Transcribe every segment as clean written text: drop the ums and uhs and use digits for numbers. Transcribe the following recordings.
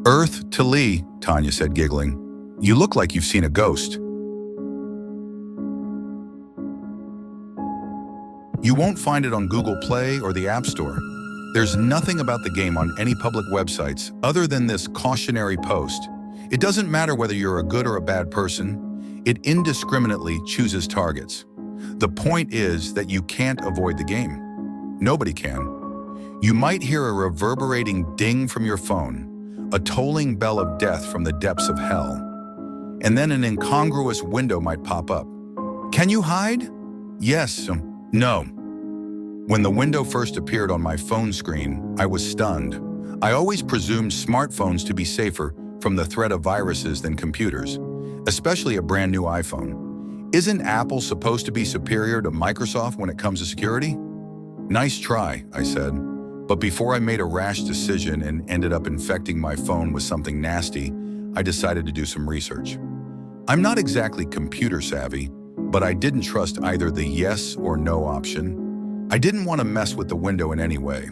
Earth to Lee, Tanya said, giggling. You look like you've seen a ghost. You won't find it on Google Play or the App Store. There's nothing about the game on any public websites other than this cautionary post. It doesn't matter whether you're a good or a bad person. It indiscriminately chooses targets. The point is that you can't avoid the game. Nobody can. You might hear a reverberating ding from your phone, a tolling bell of death from the depths of hell. And then an incongruous window might pop up. Can you hide? Yes. No. When the window first appeared on my phone screen, I was stunned. I always presumed smartphones to be safer from the threat of viruses than computers, especially a brand new iPhone. Isn't Apple supposed to be superior to Microsoft when it comes to security? Nice try, I said. But before I made a rash decision and ended up infecting my phone with something nasty, I decided to do some research. I'm not exactly computer savvy, but I didn't trust either the yes or no option. I didn't want to mess with the window in any way.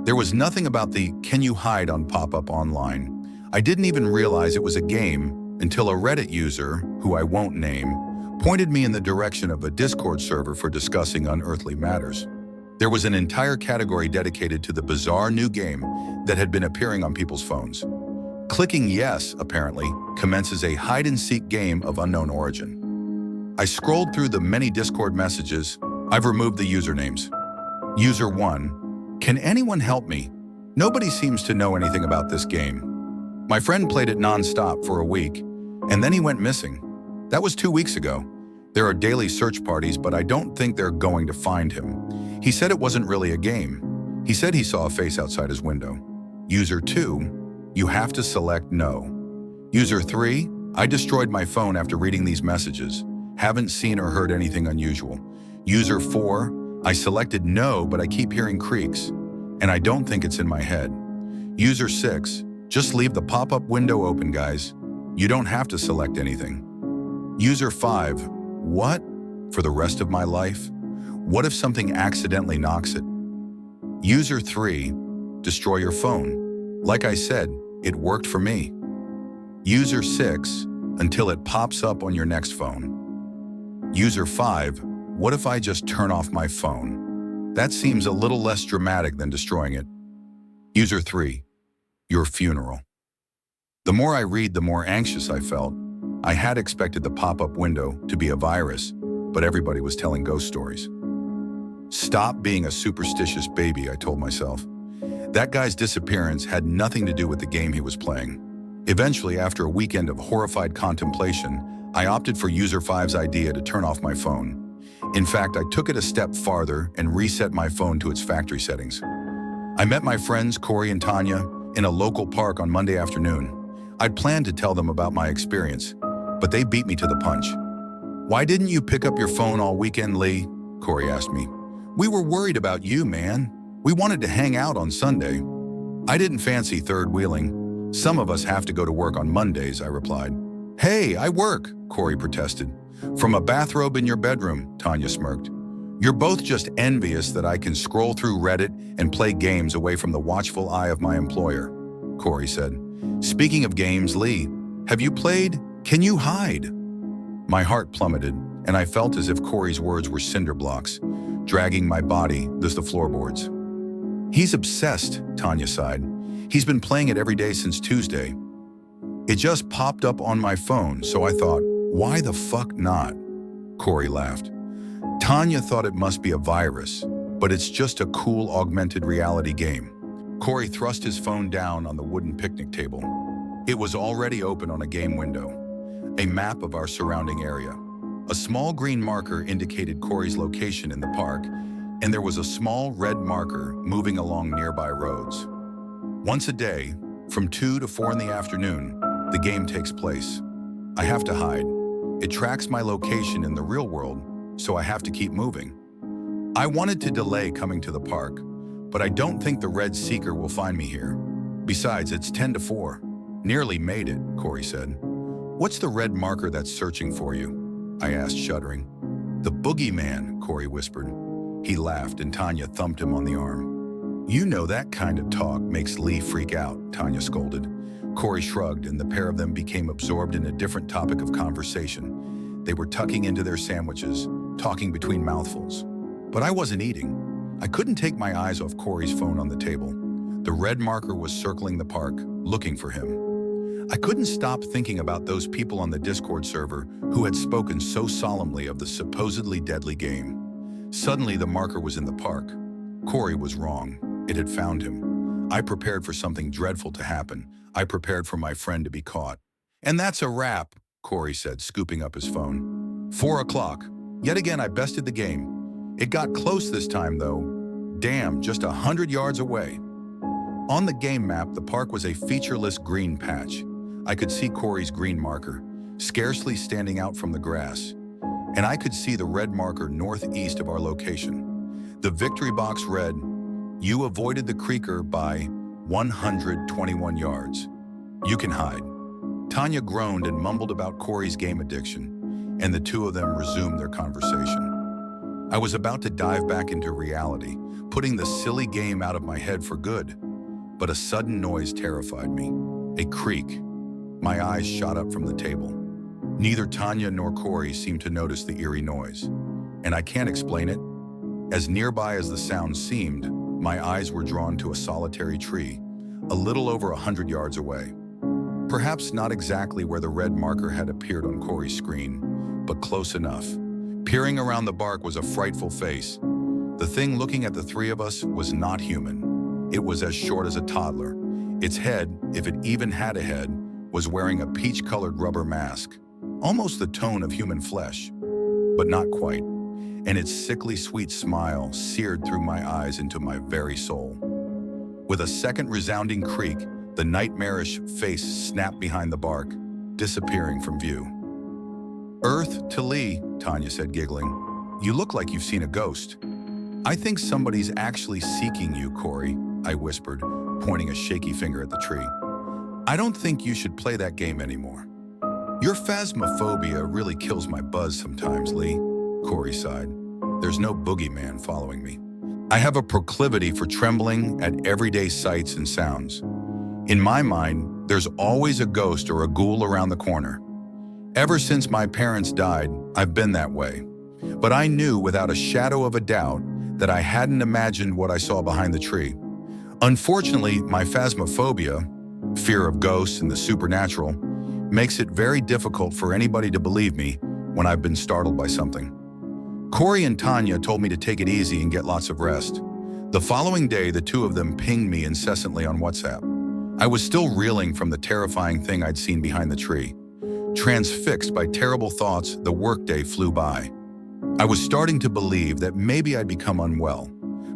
There was nothing about the "can you hide" on pop-up online. I didn't even realize it was a game until a Reddit user, who I won't name, pointed me in the direction of a Discord server for discussing unearthly matters. There was an entire category dedicated to the bizarre new game that had been appearing on people's phones. Clicking yes, apparently, commences a hide-and-seek game of unknown origin. I scrolled through the many Discord messages. I've removed the usernames. User 1, can anyone help me? Nobody seems to know anything about this game. My friend played it non-stop for a week, and then he went missing. That was 2 weeks ago. There are daily search parties, but I don't think they're going to find him. He said it wasn't really a game. He said he saw a face outside his window. User 2, you have to select no. User 3, I destroyed my phone after reading these messages. Haven't seen or heard anything unusual. User 4, I selected no, but I keep hearing creaks, and I don't think it's in my head. User 6, just leave the pop-up window open, guys. You don't have to select anything. User 5, what? For the rest of my life? What if something accidentally knocks it? User 3, destroy your phone. Like I said, it worked for me. User 6, until it pops up on your next phone. User 5, what if I just turn off my phone? That seems a little less dramatic than destroying it. User 3, your funeral. The more I read, the more anxious I felt. I had expected the pop-up window to be a virus, but everybody was telling ghost stories. Stop being a superstitious baby, I told myself. That guy's disappearance had nothing to do with the game he was playing. Eventually, after a weekend of horrified contemplation, I opted for User 5's idea to turn off my phone. In fact, I took it a step farther and reset my phone to its factory settings. I met my friends, Corey and Tanya, in a local park on Monday afternoon. I'd planned to tell them about my experience, but they beat me to the punch. Why didn't you pick up your phone all weekend, Lee? Corey asked me. We were worried about you, man. We wanted to hang out on Sunday. I didn't fancy third-wheeling. Some of us have to go to work on Mondays, I replied. Hey, I work, Corey protested. From a bathrobe in your bedroom, Tanya smirked. You're both just envious that I can scroll through Reddit and play games away from the watchful eye of my employer, Corey said. Speaking of games, Lee, have you played Can You Hide? My heart plummeted, and I felt as if Corey's words were cinder blocks, dragging my body through the floorboards. He's obsessed, Tanya sighed. He's been playing it every day since Tuesday. It just popped up on my phone, so I thought, why the fuck not? Corey laughed. Tanya thought it must be a virus, but it's just a cool augmented reality game. Corey thrust his phone down on the wooden picnic table. It was already open on a game window, a map of our surrounding area. A small green marker indicated Corey's location in the park, and there was a small red marker moving along nearby roads. Once a day, from 2 to 4 in the afternoon, the game takes place. I have to hide. It tracks my location in the real world, so I have to keep moving. I wanted to delay coming to the park, but I don't think the red seeker will find me here. Besides, it's 10 to 4. Nearly made it, Corey said. What's the red marker that's searching for you? I asked, shuddering. The boogeyman, Corey whispered. He laughed and Tanya thumped him on the arm. You know that kind of talk makes Lee freak out, Tanya scolded. Corey shrugged, and the pair of them became absorbed in a different topic of conversation. They were tucking into their sandwiches, talking between mouthfuls. But I wasn't eating. I couldn't take my eyes off Corey's phone on the table. The red marker was circling the park, looking for him. I couldn't stop thinking about those people on the Discord server who had spoken so solemnly of the supposedly deadly game. Suddenly, the marker was in the park. Corey was wrong. It had found him. I prepared for something dreadful to happen. I prepared for my friend to be caught. "And that's a wrap," Corey said, scooping up his phone. 4 o'clock. Yet again, I bested the game. It got close this time, though. Damn, just 100 yards away. On the game map, the park was a featureless green patch. I could see Corey's green marker, scarcely standing out from the grass. And I could see the red marker northeast of our location. The victory box read, "You avoided the creeker by 121 yards. You can hide." Tanya groaned and mumbled about Corey's game addiction, and the two of them resumed their conversation. I was about to dive back into reality, putting the silly game out of my head for good. But a sudden noise terrified me. A creak. My eyes shot up from the table. Neither Tanya nor Corey seemed to notice the eerie noise. And I can't explain it. As nearby as the sound seemed, my eyes were drawn to a solitary tree, a little over 100 yards away. Perhaps not exactly where the red marker had appeared on Corey's screen, but close enough. Peering around the bark was a frightful face. The thing looking at the three of us was not human. It was as short as a toddler. Its head, if it even had a head, was wearing a peach-colored rubber mask, almost the tone of human flesh, but not quite. And its sickly sweet smile seared through my eyes into my very soul. With a second resounding creak, the nightmarish face snapped behind the bark, disappearing from view. "Earth to Lee," Tanya said, giggling. "You look like you've seen a ghost." "I think somebody's actually seeking you, Corey," I whispered, pointing a shaky finger at the tree. "I don't think you should play that game anymore." "Your phasmophobia really kills my buzz sometimes, Lee," Corey sighed. "There's no boogeyman following me. I have a proclivity for trembling at everyday sights and sounds. In my mind, there's always a ghost or a ghoul around the corner. Ever since my parents died, I've been that way. But I knew without a shadow of a doubt that I hadn't imagined what I saw behind the tree. Unfortunately, my phasmophobia, fear of ghosts and the supernatural, makes it very difficult for anybody to believe me when I've been startled by something." Corey and Tanya told me to take it easy and get lots of rest. The following day, the two of them pinged me incessantly on WhatsApp. I was still reeling from the terrifying thing I'd seen behind the tree. Transfixed by terrible thoughts, the workday flew by. I was starting to believe that maybe I'd become unwell.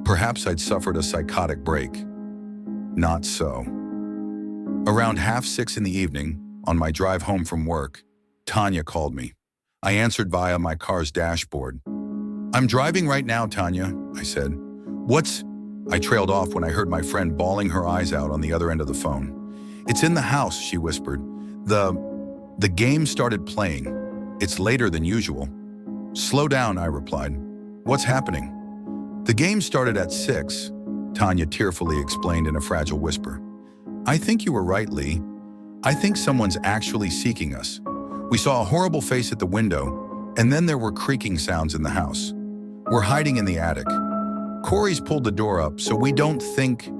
Perhaps I'd suffered a psychotic break. Not so. Around 5:30 in the evening, on my drive home from work, Tanya called me. I answered via my car's dashboard. "I'm driving right now, Tanya," I said. "What's—" I trailed off when I heard my friend bawling her eyes out on the other end of the phone. "It's in the house," she whispered. The game started playing. It's later than usual." "Slow down," I replied. "What's happening?" "The game started at 6, Tanya tearfully explained in a fragile whisper. "I think you were right, Lee. I think someone's actually seeking us. We saw a horrible face at the window, and then there were creaking sounds in the house. We're hiding in the attic. Corey's pulled the door up, so we don't think—"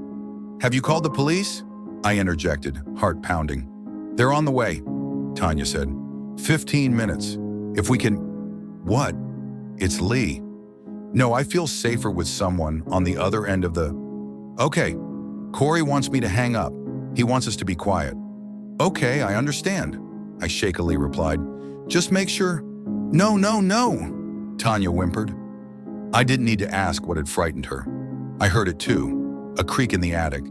"Have you called the police?" I interjected, heart pounding. "They're on the way," Tanya said. 15 minutes. If we can—" "What?" "It's Lee." "No, I feel safer with someone on the other end of the—" "Okay. Corey wants me to hang up. He wants us to be quiet." "Okay, I understand," I shakily replied. "Just make sure—" "No, no, no," Tanya whimpered. I didn't need to ask what had frightened her. I heard it too, a creak in the attic.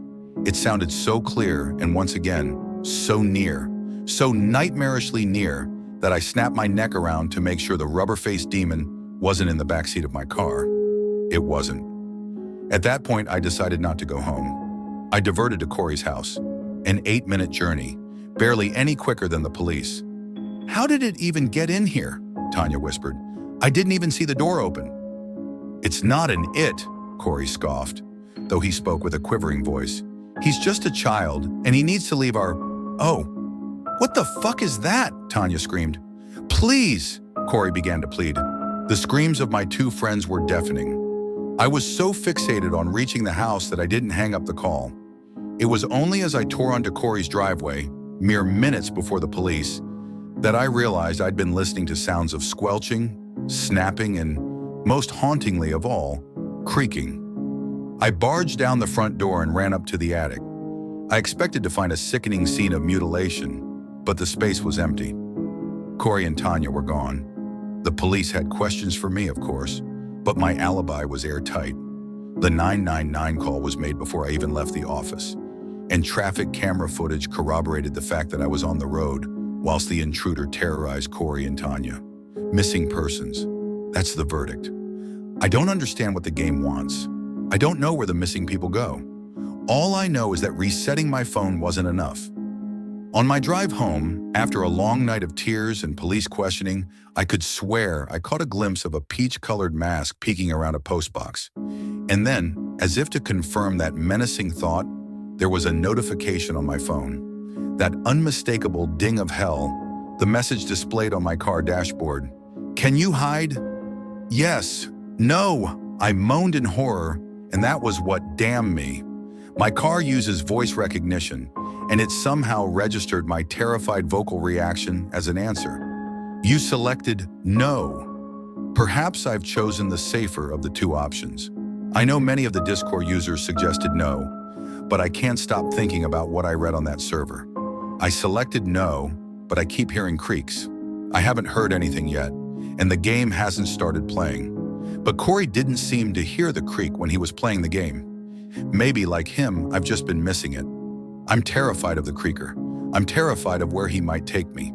It sounded so clear and once again, so near, so nightmarishly near that I snapped my neck around to make sure the rubber-faced demon wasn't in the backseat of my car. It wasn't. At that point, I decided not to go home. I diverted to Corey's house, an 8-minute journey, barely any quicker than the police. "How did it even get in here?" Tanya whispered. "I didn't even see the door open." "It's not an it," Corey scoffed, though he spoke with a quivering voice. "He's just a child, and he needs to leave our—" "Oh, what the fuck is that?" Tanya screamed. "Please," Corey began to plead. The screams of my two friends were deafening. I was so fixated on reaching the house that I didn't hang up the call. It was only as I tore onto Corey's driveway, mere minutes before the police, that I realized I'd been listening to sounds of squelching, snapping, and, most hauntingly of all, creaking. I barged down the front door and ran up to the attic. I expected to find a sickening scene of mutilation, but the space was empty. Corey and Tanya were gone. The police had questions for me, of course, but my alibi was airtight. The 999 call was made before I even left the office, and traffic camera footage corroborated the fact that I was on the road whilst the intruder terrorized Corey and Tanya. Missing persons. That's the verdict. I don't understand what the game wants. I don't know where the missing people go. All I know is that resetting my phone wasn't enough. On my drive home, after a long night of tears and police questioning, I could swear I caught a glimpse of a peach-colored mask peeking around a postbox. And then, as if to confirm that menacing thought, there was a notification on my phone. That unmistakable ding of hell, the message displayed on my car dashboard. "Can you hide?" "Yes." "No." I moaned in horror, and that was what damned me. My car uses voice recognition, and it somehow registered my terrified vocal reaction as an answer. You selected no. Perhaps I've chosen the safer of the two options. I know many of the Discord users suggested no, but I can't stop thinking about what I read on that server. I selected no, but I keep hearing creaks. I haven't heard anything yet, and the game hasn't started playing. But Corey didn't seem to hear the creak when he was playing the game. Maybe, like him, I've just been missing it. I'm terrified of the creaker. I'm terrified of where he might take me.